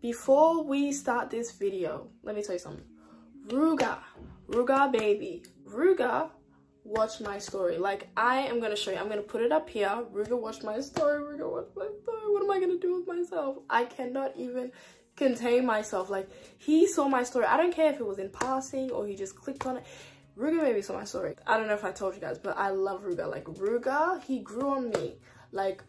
before we start this video, let me tell you something. Ruga baby, Ruga watched my story. Like, I am gonna show you, I'm gonna put it up here. Ruga watched my story. Ruga watched my story. What am I gonna do with myself? I cannot even contain myself. Like, he saw my story. I don't care if it was in passing or he just clicked on it. Ruga baby saw my story. I don't know if I told you guys, but I love Ruga. Like, Ruga, he grew on me. Like,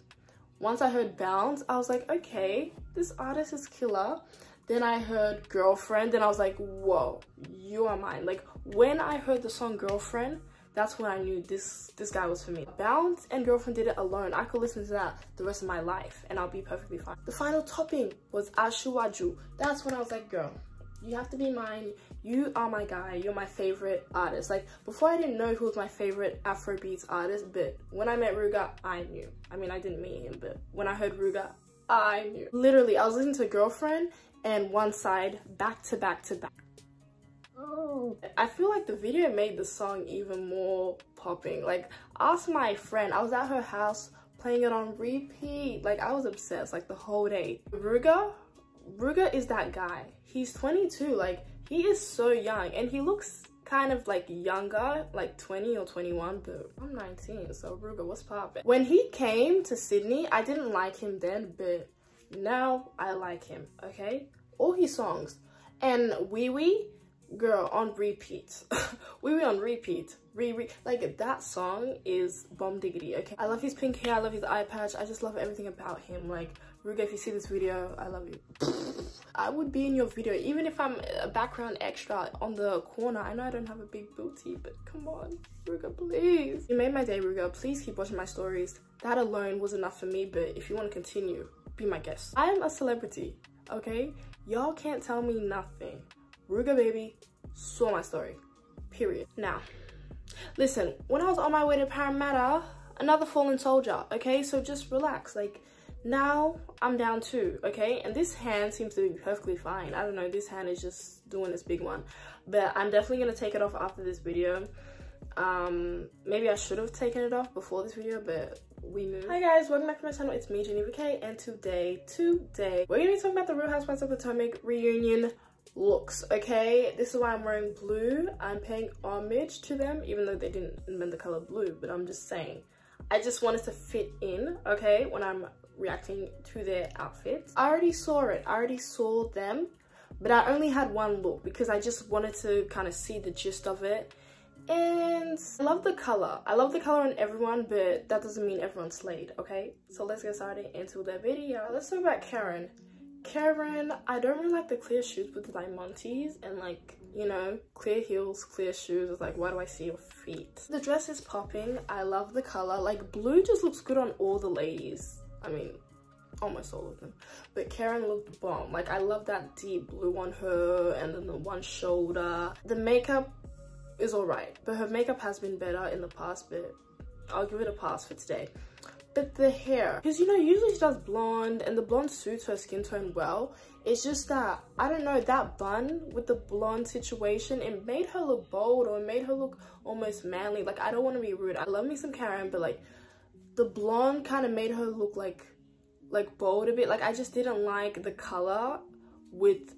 once I heard Bounce, I was like, okay, this artist is killer. Then I heard Girlfriend, then I was like, whoa, you are mine. Like, when I heard the song Girlfriend, that's when I knew this guy was for me. Bounce and Girlfriend did it alone. I could listen to that the rest of my life and I'll be perfectly fine. The final topping was Ashuwaju. That's when I was like, girl, you have to be mine. You are my guy. You're my favorite artist. Like, before I didn't know who was my favorite Afrobeats artist, but when I met Ruga, I knew. I mean, I didn't meet him, but when I heard Ruga, I knew. Literally, I was listening to Girlfriend and One Side back to back to back. Oh, I feel like the video made the song even more popping. Like, ask my friend, I was at her house playing it on repeat. Like, I was obsessed like the whole day. Ruga is that guy. He's 22. Like, he is so young and he looks kind of like younger, like 20 or 21, but I'm 19, so Ruga, what's poppin'? When he came to Sydney, I didn't like him then, but now I like him, okay? All his songs. And Wee Wee, girl, on repeat. Wee Wee on repeat. Like, that song is bomb diggity, okay? I love his pink hair, I love his eye patch, I just love everything about him. Like, Ruga, if you see this video, I love you. I would be in your video, even if I'm a background extra on the corner. I know I don't have a big booty, but come on, Ruga, please. You made my day, Ruga. Please keep watching my stories. That alone was enough for me, but if you want to continue, be my guest. I am a celebrity, okay? Y'all can't tell me nothing. Ruga baby saw my story, period. Now, listen, when I was on my way to Parramatta, another fallen soldier, okay? So just relax. Like, now I'm down too, okay? And this hand seems to be perfectly fine. I don't know, this hand is just doing this big one. But I'm definitely gonna take it off after this video. Maybe I should have taken it off before this video, but we moved. Hi guys, welcome back to my channel. It's me, Geneva K, and today we're gonna be talking about the Real Housewives of Potomac reunion looks, okay? This is why I'm wearing blue. I'm paying homage to them, even though they didn't invent the color blue, but I'm just saying. I just wanted to fit in, okay, when I'm reacting to their outfits. I already saw it. I already saw them, but I only had one look because I just wanted to kind of see the gist of it. And I love the color. I love the color on everyone, but that doesn't mean everyone's slayed, okay? So let's get started into the video. Let's talk about Karen. Karen, I don't really like the clear shoes with the diamantes and, like, you know, clear heels, clear shoes. It's like, why do I see your feet? The dress is popping. I love the color. Like, blue just looks good on all the ladies. I mean, almost all of them. But Karen looked bomb. Like, I love that deep blue on her and then the one shoulder. The makeup is alright, but her makeup has been better in the past, but I'll give it a pass for today. But the hair, because, you know, usually she does blonde and the blonde suits her skin tone well. It's just that, I don't know, that bun with the blonde situation, it made her look bold, or it made her look almost manly. Like, I don't want to be rude, I love me some Karen, but like the blonde kind of made her look like bold a bit. Like, I just didn't like the color with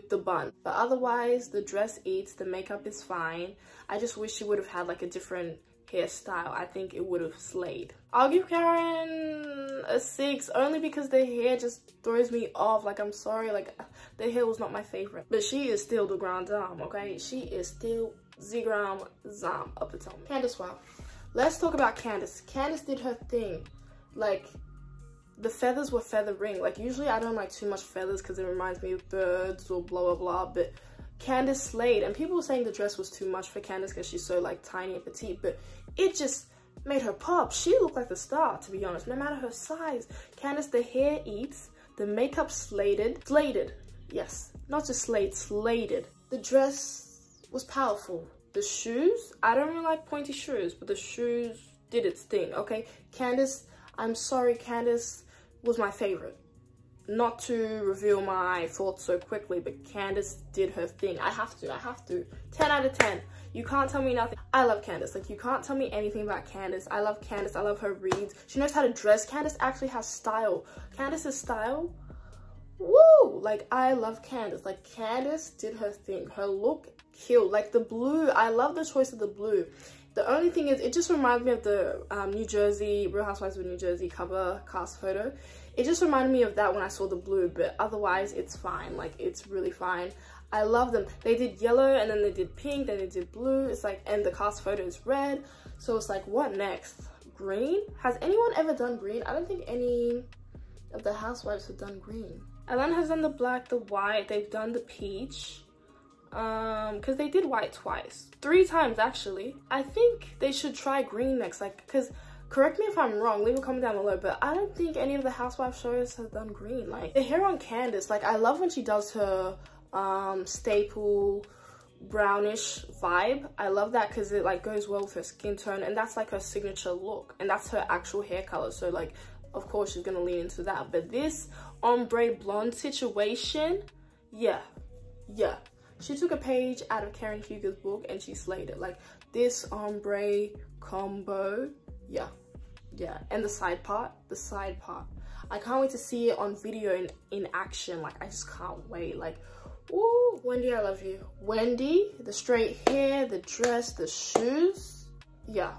the bun. But otherwise, the dress eats, the makeup is fine. I just wish she would have had like a different hairstyle. I think it would have slayed. I'll give Karen a 6 only because the hair just throws me off. Like, I'm sorry, like, the hair was not my favorite, but she is still the grand dame, okay? She is still the grand dame of Potomac. Candace, wow. Let's talk about Candace. Candace did her thing. Like, the feathers were feathering. Like, usually I don't like too much feathers because it reminds me of birds or blah blah blah, but Candace slayed. And people were saying the dress was too much for Candace because she's so like tiny and petite, but it just made her pop. She looked like the star, to be honest, no matter her size. Candace, the hair eats, the makeup slayed, yes, not just slayed, slayed. The dress was powerful. The shoes, I don't really like pointy shoes, but the shoes did its thing, okay? Candace, I'm sorry, Candace was my favorite. Not to reveal my thoughts so quickly, but Candace did her thing. I have to. 10 out of 10. You can't tell me nothing. I love Candace. Like, you can't tell me anything about Candace. I love Candace. I love her reads. She knows how to dress. Candace actually has style. Candace's style Woo! Like, I love Candace. Like, Candace did her thing. Her look killed. Like, the blue, I love the choice of the blue. The only thing is, it just reminds me of the New Jersey, Real Housewives of New Jersey cover cast photo. It just reminded me of that when I saw the blue, but otherwise it's fine. Like, it's really fine. I love them. They did yellow, and then they did pink, then they did blue. It's like, and the cast photo is red. So it's like, what next? Green? Has anyone ever done green? I don't think any of the housewives have done green. Atlanta has done the black, the white. They've done the peach. Because they did white twice. 3 times, actually. I think they should try green next. Like, because, correct me if I'm wrong, leave a comment down below, but I don't think any of the housewife shows have done green. Like, the hair on Candace, like, I love when she does her staple brownish vibe. I love that because it like goes well with her skin tone, and that's like her signature look, and that's her actual hair color. So like, of course she's gonna lean into that. But this ombre blonde situation, yeah, she took a page out of Karen Huger's book and she slayed it. Like, this ombre combo, yeah. And the side part, I can't wait to see it on video in action. Like, I just can't wait. Like, ooh, Wendy, I love you. Wendy, the straight hair, the dress, the shoes, yeah.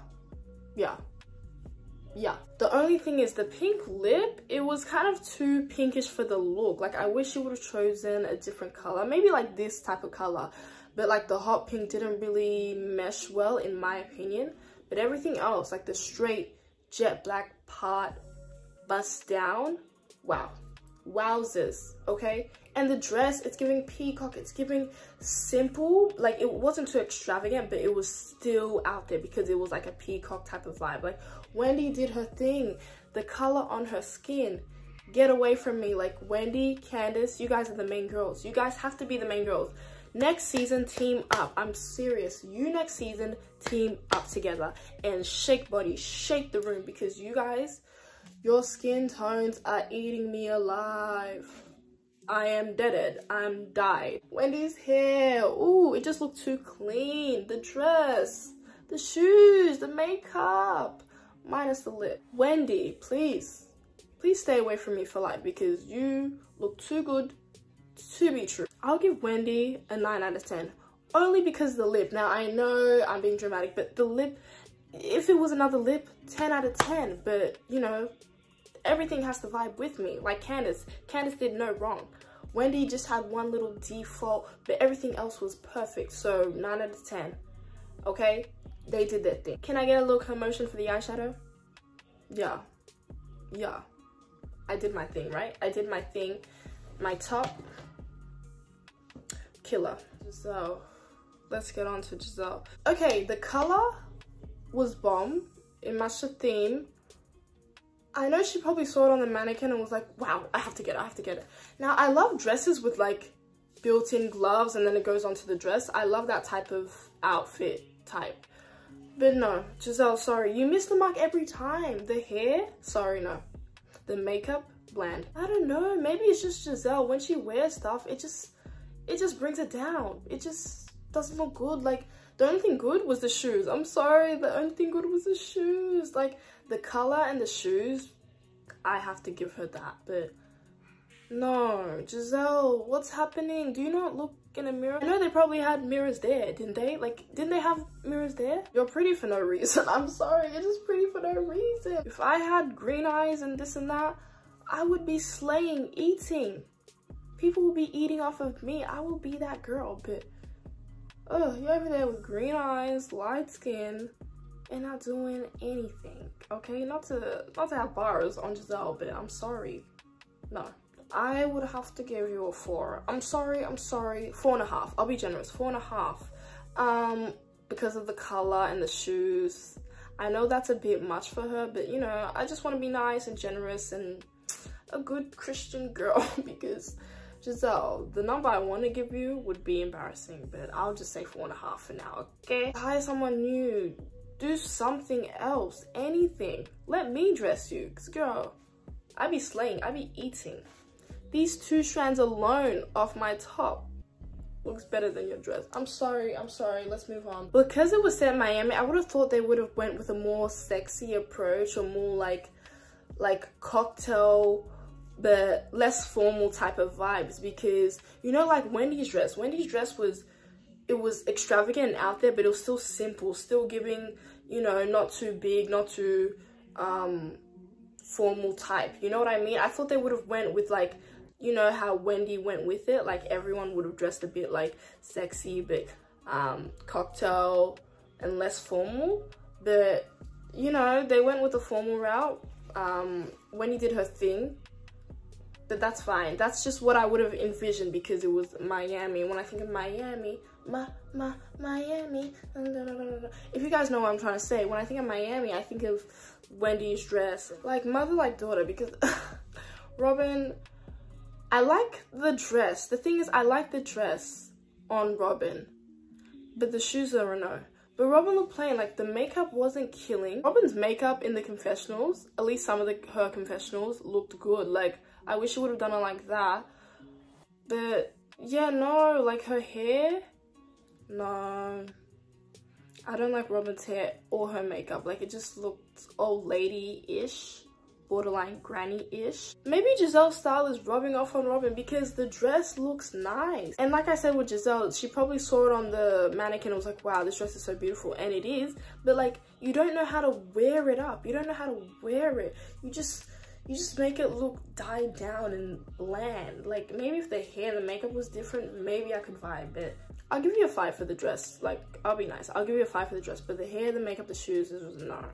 The only thing is the pink lip, it was kind of too pinkish for the look. Like, I wish you would have chosen a different color, maybe like this type of color, but like the hot pink didn't really mesh well in my opinion. But everything else, like the straight jet black part, bust down, wow, wowzers, okay? And the dress, it's giving peacock, it's giving simple. Like, it wasn't too extravagant, but it was still out there because it was like a peacock type of vibe. Like, Wendy did her thing. The color on her skin, get away from me. Like, Wendy, Candace, you guys are the main girls. You guys have to be the main girls. Next season, team up. I'm serious. You next season, team up together and shake body, shake the room, because you guys, your skin tones are eating me alive. I am deaded. I'm died. Wendy's hair. Ooh, it just looked too clean. The dress, the shoes, the makeup, minus the lip. Wendy, please stay away from me for life because you look too good to be true. I'll give Wendy a 9 out of 10. Only because of the lip. Now, I know I'm being dramatic, but the lip, if it was another lip, 10 out of 10. But, you know, everything has to vibe with me. Like Candace did no wrong. Wendy just had one little default, but everything else was perfect. So 9 out of 10. Okay, they did their thing. Can I get a little commotion for the eyeshadow? Yeah, I did my thing, right? I did my thing. My top, killer. Giselle, let's get on to Giselle. Okay, the color was bomb. It matched the theme. I know she probably saw it on the mannequin and was like, wow, I have to get it. Now, I love dresses with like built-in gloves and then it goes onto the dress. I love that type of outfit type. But no, Giselle, sorry, you miss the mark every time. The hair, sorry, no. The makeup, bland. I don't know, maybe it's just Giselle. When she wears stuff, it just brings it down. It just doesn't look good. Like, the only thing good was the shoes. I'm sorry, the only thing good was the shoes. Like, the color and the shoes, I have to give her that. But no, Giselle, what's happening? Do you not look in a mirror? I know they probably had mirrors there, didn't they? Like, didn't they have mirrors there? You're pretty for no reason. I'm sorry, you're just pretty for no reason. If I had green eyes and this and that, I would be slaying, eating. People will be eating off of me. I will be that girl. But you're over there with green eyes, light skin, and not doing anything. Okay, not to have bars on Giselle, but I'm sorry. No, I would have to give you a 4. I'm sorry. 4.5. I'll be generous. 4.5. Because of the color and the shoes. I know that's a bit much for her, but you know, I just want to be nice and generous and a good Christian girl. Because Giselle, the number I want to give you would be embarrassing, but I'll just say 4.5 for now, okay? Hire someone new. Do something else. Anything. Let me dress you. Because, girl, I be slaying. I be eating. These 2 strands alone off my top looks better than your dress. I'm sorry. Let's move on. Because it was set in Miami, I would have thought they would have went with a more sexy approach or more like cocktail but less formal type of vibes, because you know, like Wendy's dress was, it was extravagant and out there, but it was still simple, still giving, you know, not too big, not too formal type, you know what I mean? I thought they would have went with like, you know how Wendy went with it, like everyone would have dressed a bit like sexy, but cocktail and less formal. But you know, they went with the formal route. Wendy did her thing, but that's fine. That's just what I would have envisioned, because it was Miami. When I think of Miami, Miami, if you guys know what I'm trying to say, when I think of Miami, I think of Wendy's dress, like mother like daughter, because Robin, I like the dress. The thing is, I like the dress on Robin, but the shoes are a no. But Robin looked plain, like the makeup wasn't killing. Robin's makeup in the confessionals, at least some of her confessionals, looked good. Like, I wish she would have done it like that. But yeah, no, like her hair, no. I don't like Robin's hair or her makeup. Like, it just looked old lady-ish, borderline granny-ish. Maybe Giselle's style is rubbing off on Robin, because the dress looks nice. And like I said with Giselle, she probably saw it on the mannequin and was like, wow, this dress is so beautiful. And it is, but like, you don't know how to wear it up. You don't know how to wear it. You just make it look died down and bland. Like, maybe if the hair, the makeup was different, maybe I could vibe, but I'll give you a 5 for the dress. Like, I'll be nice. I'll give you a 5 for the dress, but the hair, the makeup, the shoes, it was no.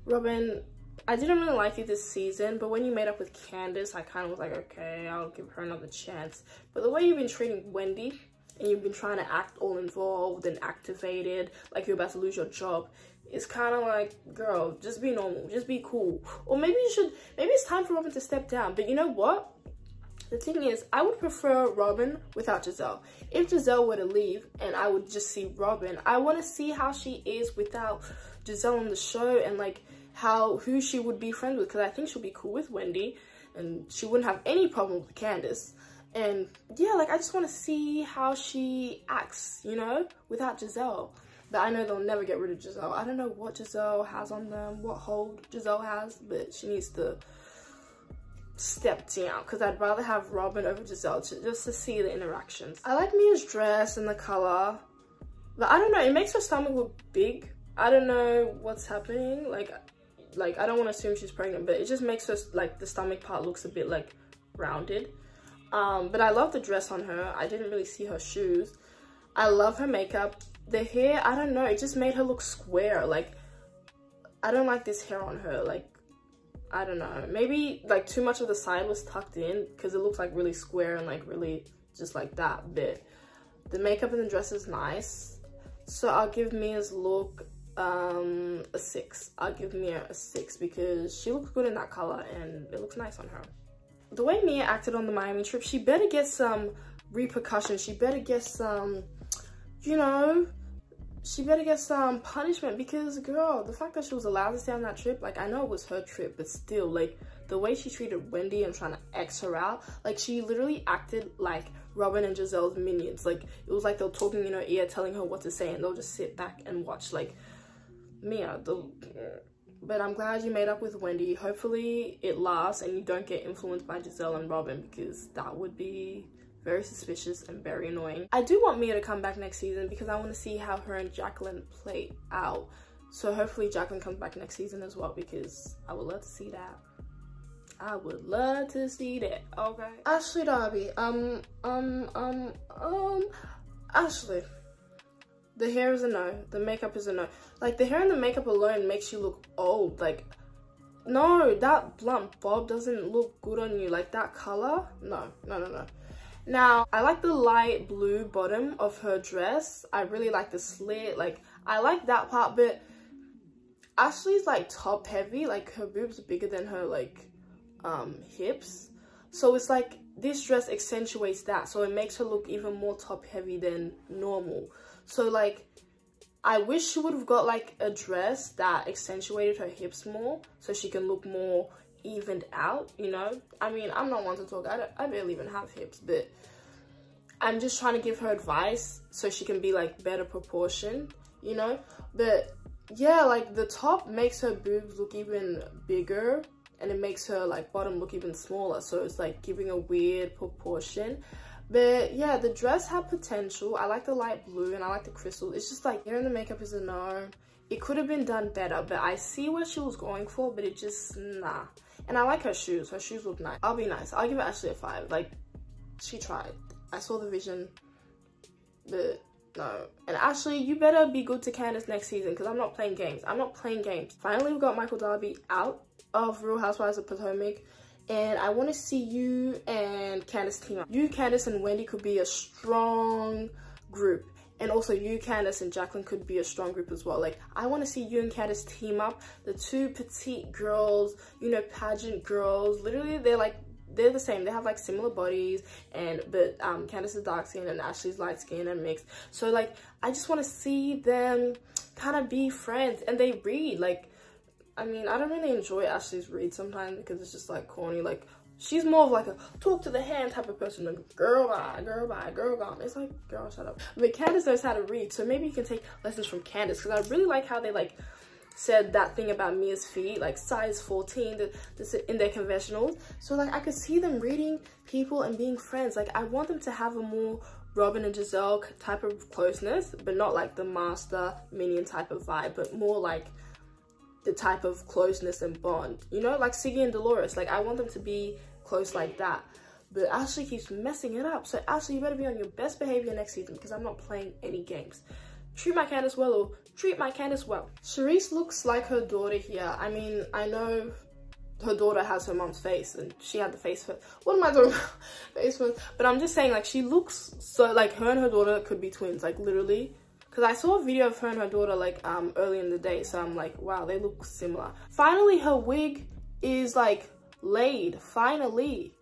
Robin, I didn't really like you this season, but when you made up with Candace, I kind of was like, okay, I'll give her another chance. But the way you've been treating Wendy, and you've been trying to act all involved and activated, like you're about to lose your job, it's kind of like, girl, just be normal, just be cool. Or maybe it's time for Robin to step down. But you know what? The thing is, I would prefer Robin without Giselle. If Giselle were to leave and I would just see Robin, I want to see how she is without Giselle on the show, and like who she would be friends with, because I think she'll be cool with Wendy and she wouldn't have any problem with Candace. And yeah, like I just want to see how she acts, you know, without Giselle. But I know they'll never get rid of Giselle. I don't know what Giselle has on them, what hold Giselle has, but she needs to step down, because I'd rather have Robin over Giselle just to see the interactions. I like Mia's dress and the color, but I don't know, it makes her stomach look big. I don't know what's happening. Like I don't want to assume she's pregnant, but it just makes her, like, the stomach part looks a bit like rounded. But I love the dress on her. I didn't really see her shoes. I love her makeup. The hair, I don't know, it just made her look square. Like, I don't like this hair on her. Like, I don't know, maybe like too much of the side was tucked in, because it looks like really square and like really just like that bit. The makeup and the dress is nice, so I'll give Mia's look a 6. I'll give Mia a 6 because she looks good in that color and it looks nice on her. The way Mia acted on the Miami trip, she better get some repercussions. She better get some, you know, she better get some punishment, because girl, the fact that she was allowed to stay on that trip, like, I know it was her trip, but still, like, the way she treated Wendy and trying to X her out, like, she literally acted like Robin and Giselle's minions. Like, it was like they were talking in her ear, telling her what to say, and they'll just sit back and watch. Like, Mia, but I'm glad you made up with Wendy. Hopefully it lasts and you don't get influenced by Giselle and Robin, because that would be very suspicious and very annoying. I do want Mia to come back next season, because I want to see how her and Jacqueline play out. So hopefully Jacqueline comes back next season as well, because I would love to see that. I would love to see that. Okay. Ashley Darby. Ashley. The hair is a no. The makeup is a no. Like, the hair and the makeup alone makes you look old. Like, no, that blunt bob doesn't look good on you. Like, that color, no. Now, I like the light blue bottom of her dress. I really like the slit. Like, I like that part, but Ashley's like top heavy. Like, her boobs are bigger than her like hips. So it's like this dress accentuates that. So it makes her look even more top heavy than normal. So like, I wish she would have got like a dress that accentuated her hips more, so she can look more evened out, you know. I mean, I'm not one to talk. I barely even have hips, but I'm just trying to give her advice so she can be like better proportioned, you know. But yeah, like the top makes her boobs look even bigger, and it makes her like bottom look even smaller, so it's like giving a weird proportion. But yeah, the dress had potential. I like the light blue and I like the crystal. It's just like, here in the makeup is a no. It could have been done better, but I see what she was going for, but it just, nah. And I like her shoes. Her shoes look nice. I'll be nice. I'll give it Ashley a 5. Like, she tried. I saw the vision, but no. And Ashley, you better be good to Candace next season, because I'm not playing games. I'm not playing games. Finally, we got Michael Darby out of Real Housewives of Potomac. And I want to see you and Candace team up. You, Candace, and Wendy could be a strong group. And also you, Candace, and Jacqueline could be a strong group as well. Like, I want to see you and Candace team up. The two petite girls, you know, pageant girls. Literally, they're the same. They have like similar bodies, but Candace is dark skin and Ashley's light skin and mixed. So like, I just want to see them kind of be friends, and they read. Like, I mean, I don't really enjoy Ashley's read sometimes because it's just like corny. Like, she's more of like a talk to the hand type of person. Like, girl bye, girl bye, girl gone. It's like, girl, shut up. But Candace knows how to read, so maybe you can take lessons from Candace, because I really like how they like said that thing about Mia's feet, like size 14 in their confessionals. So like, I could see them reading people and being friends. Like, I want them to have a more Robin and Giselle type of closeness, but not like the master minion type of vibe, but more like the type of closeness and bond, you know, like Siggy and Dolores. Like, I want them to be close like that. But Ashley keeps messing it up. So Ashley, you better be on your best behavior next season, because I'm not playing any games. Treat my Candace well, or treat my Candace well. Charisse looks like her daughter here. I mean, I know her daughter has her mom's face, and she had the face for, what am I talking about? Face for, but I'm just saying, like, she looks so, like, her and her daughter could be twins, like, literally. Because I saw a video of her and her daughter, like, early in the day, so I'm like, wow, they look similar. Finally, her wig is, like, laid. Finally,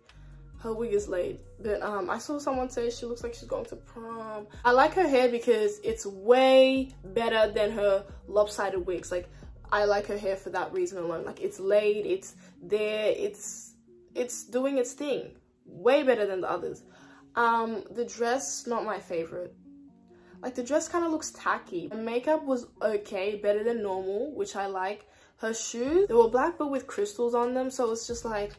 her wig is laid. But I saw someone say she looks like she's going to prom. I like her hair because it's way better than her lopsided wigs. Like, I like her hair for that reason alone. Like, it's laid, it's there, it's doing its thing. Way better than the others. The dress, not my favorite. Like, the dress kind of looks tacky. The makeup was okay, better than normal, which I like. Her shoes, they were black but with crystals on them, so it's just like,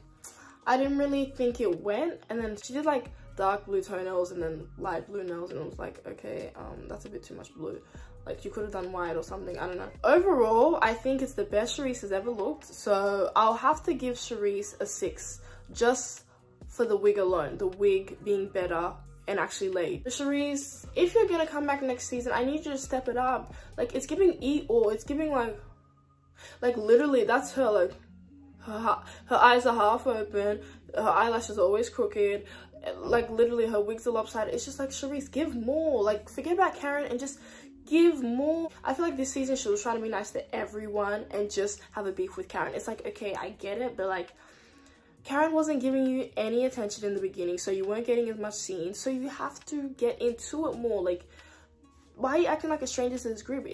I didn't really think it went. And then she did like dark blue toenails and then light blue nails, and it was like, okay, that's a bit too much blue. Like, you could have done white or something, I don't know. Overall, I think it's the best Charisse has ever looked, so I'll have to give Charisse a 6, just for the wig alone, the wig being better and actually laid. Charisse, if you're gonna come back next season, I need you to step it up. Like, it's giving Eeyore, it's giving like literally, that's her, like, her eyes are half open, her eyelashes are always crooked, like literally her wigs are lopsided. It's just like, Charisse, give more. Like, forget about Karen and just give more. I feel like this season she was trying to be nice to everyone and just have a beef with Karen. It's like, okay, I get it, but like, Karen wasn't giving you any attention in the beginning, so you weren't getting as much scenes, so you have to get into it more. Like, why are you acting like a stranger to this group?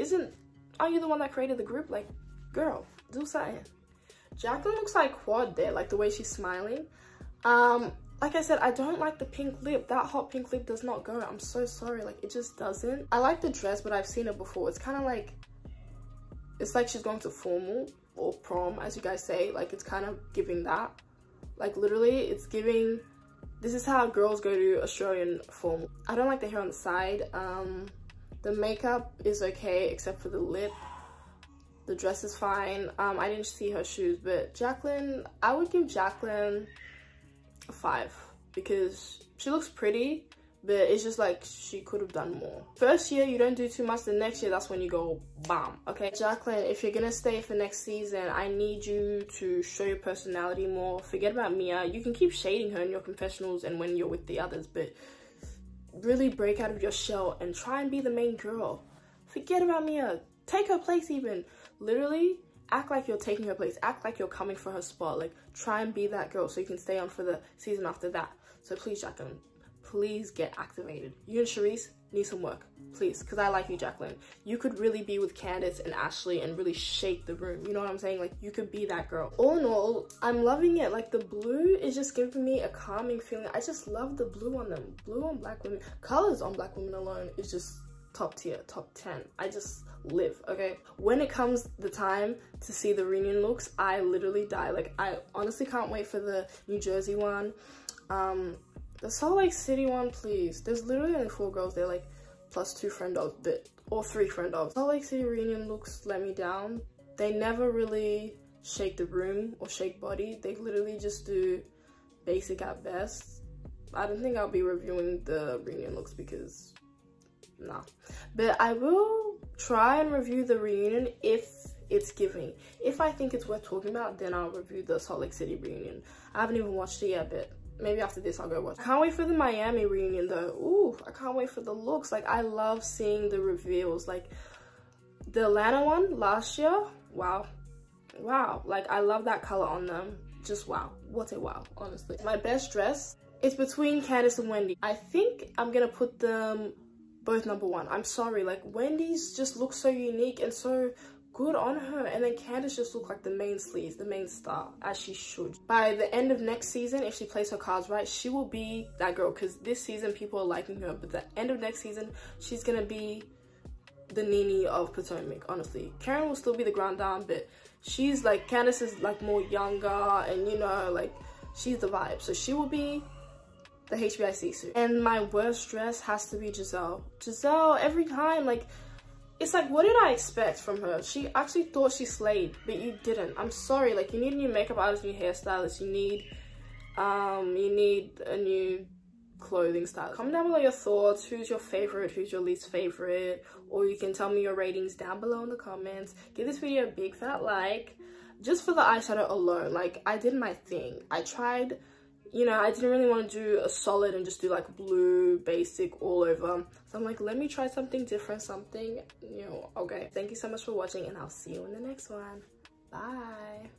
Are you the one that created the group? Like, girl, do something. Jacqueline looks like Quad there, like the way she's smiling. Like I said, I don't like the pink lip. That hot pink lip does not go. I'm so sorry, like, it just doesn't. I like the dress, but I've seen it before. It's kind of like, it's like she's going to formal or prom, as you guys say. Like, it's kind of giving that. Like, literally, it's giving, this is how girls go to Australian formal. I don't like the hair on the side. The makeup is okay, except for the lip. The dress is fine. I didn't see her shoes, but Jacqueline, I would give Jacqueline a 5, because she looks pretty, but it's just like, she could have done more. First year, you don't do too much. The next year, that's when you go bam. Okay, Jacqueline, if you're gonna stay for next season, I need you to show your personality more. Forget about Mia. You can keep shading her in your confessionals and when you're with the others, but really break out of your shell and try and be the main girl. Forget about Mia. Take her place even. Literally, act like you're taking her place. Act like you're coming for her spot. Like, try and be that girl so you can stay on for the season after that. So please, Jacqueline, please get activated. You and Charisse need some work, please, because I like you, Jacqueline. You could really be with Candace and Ashley and really shake the room. You know what I'm saying? Like, you could be that girl. All in all, I'm loving it. Like, the blue is just giving me a calming feeling. I just love the blue on them. Blue on black women. Colors on black women alone is just top tier, top 10. I just live, okay? When it comes the time to see the reunion looks, I literally die. Like, I honestly can't wait for the New Jersey one. The Salt Lake City one, please. There's literally only 4 girls there, like, plus 2 friend dogs, but, or 3 friend dogs. Salt Lake City reunion looks let me down. They never really shake the room or shake body. They literally just do basic at best. I don't think I'll be reviewing the reunion looks because, nah. But I will try and review the reunion if it's giving. If I think it's worth talking about, then I'll review the Salt Lake City reunion. I haven't even watched it yet, but maybe after this I'll go watch. I can't wait for the Miami reunion though. Ooh, I can't wait for the looks. Like, I love seeing the reveals. Like, the Atlanta one last year, wow. Wow, like, I love that color on them. Just wow, what a wow, honestly. My best dress, it's between Candace and Wendy. I think I'm gonna put them both number 1. I'm sorry, like, Wendy's just looks so unique and so good on her, and then Candace just looked like the main sleaze, the main star, as she should. By the end of next season, if she plays her cards right, she will be that girl, because this season people are liking her, but the end of next season, she's gonna be the Nene of Potomac, honestly. Karen will still be the grand dame, but she's like, Candace is like more younger, and you know, like, she's the vibe, so she will be the HBIC suit. And my worst dress has to be Giselle. Giselle, every time, like, it's like, what did I expect from her? She actually thought she slayed, but you didn't. I'm sorry, like, you need a new makeup artist, new hairstylist, you need a new clothing style. Comment down below your thoughts. Who's your favorite? Who's your least favorite? Or you can tell me your ratings down below in the comments. Give this video a big fat like. Just for the eyeshadow alone, like, I did my thing. I tried, you know, I didn't really want to do a solid and just do like blue basic all over. So I'm like, let me try something different, something, you know, okay. Thank you so much for watching, and I'll see you in the next one. Bye.